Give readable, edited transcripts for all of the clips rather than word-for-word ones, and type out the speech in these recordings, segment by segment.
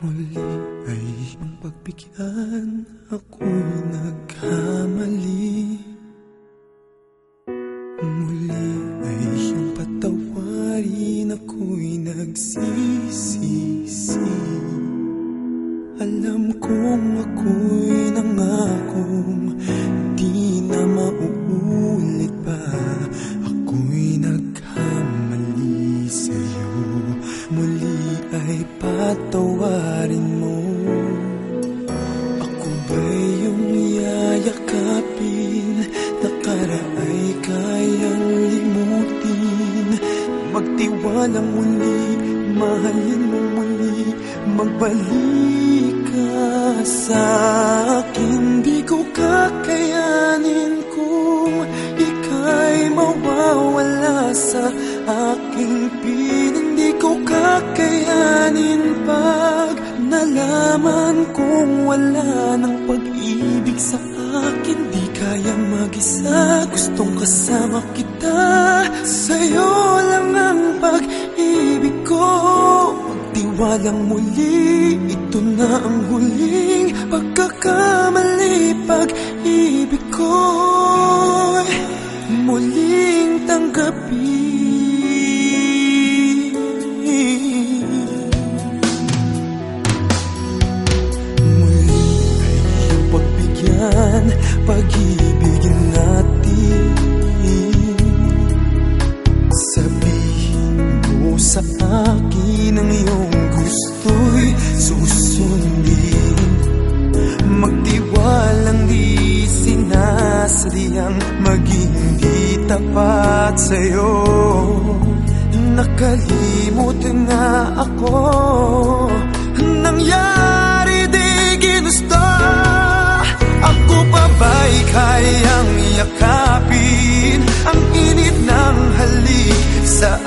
Muli ay iyong pagbigyan, ako'y nagkamali. Muli ay iyong patawarin, ako'y nagsisisi. Alam kong ako'y nangakong di na mauulit pa. Ako'y nagkamali sa'yo, muli ay patawarin mo. Ako ba'y iyong yayakapin, nakaraay kayang limutin? Magtiwalang muli, mahalin mo muli, magbalik ka sa'kin. Di ko kakayanin kung ika'y mawawala sa aking piling. Di ko kakayanin pag nalaman kong wala ng pag-ibig sa akin. Di kayang mag-isa, gustong kasama kita. Sa'yo lang ang pag-ibig ko. Magtiwalang muli, ito na ang huling pagkakamali. Pag-ibig ko'y muling tanggapin. Muli ay iyong pagbigyan, pag-ibigin natin. Sabihin mo sa akin ang iyong gusto'y susundin. Magtiwalang di sinasadyang maging di tapat sa'yo. Nakalimutan na ako, nangyari di ginusto. Ako pa ba'y kayang yakapin ang init ng halik sa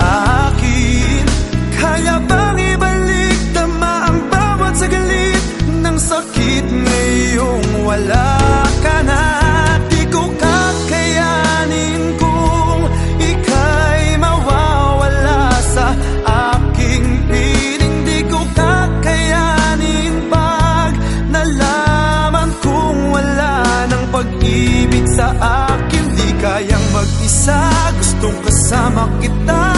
akin? Kaya bang ibalik tama ang bawat sagalit ng sakit ngayong wala ka na? Di ko kakayanin kung ika'y mawawala sa aking piling. Di ko kakayanin pag nalaman kong wala ng pag-ibig sa akin. Di kayang mag-isa, gustong kasama kita.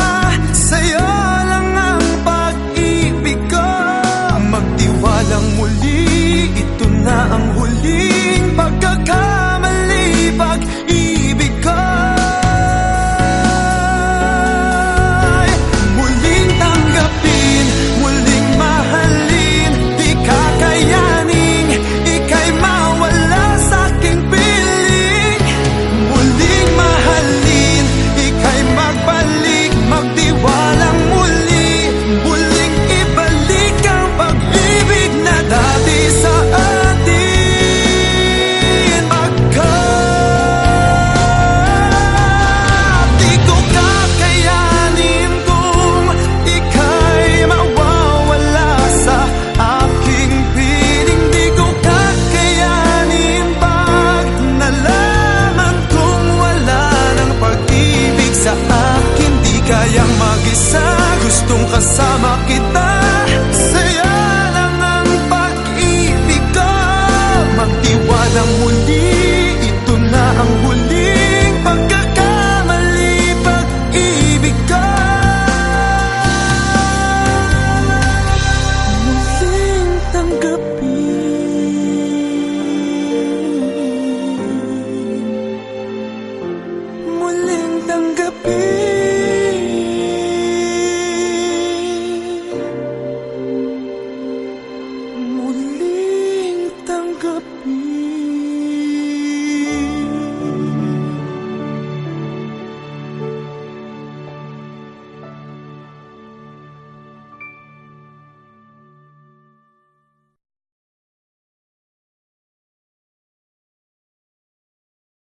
Sa'yo lang ang pag-ibig ko. Magtiwalang muli, ito na ang huling pagkakamali. Pag-ibig ko muling tanggapin, muling mahalin. Di kakayanin ika'y mawala sa aking piling. Muling mahalin, ika'y magbalik, magtiwalang muli, muling ibalik ang pag-ibig na dati sa atin. Di ko kakayanin kung ika'y mawawala sa aking piling. Di ko kakayanin pag nalaman kong wala ng pag-ibig sa akin. Di kayang mag-isa, gustong kasama kita.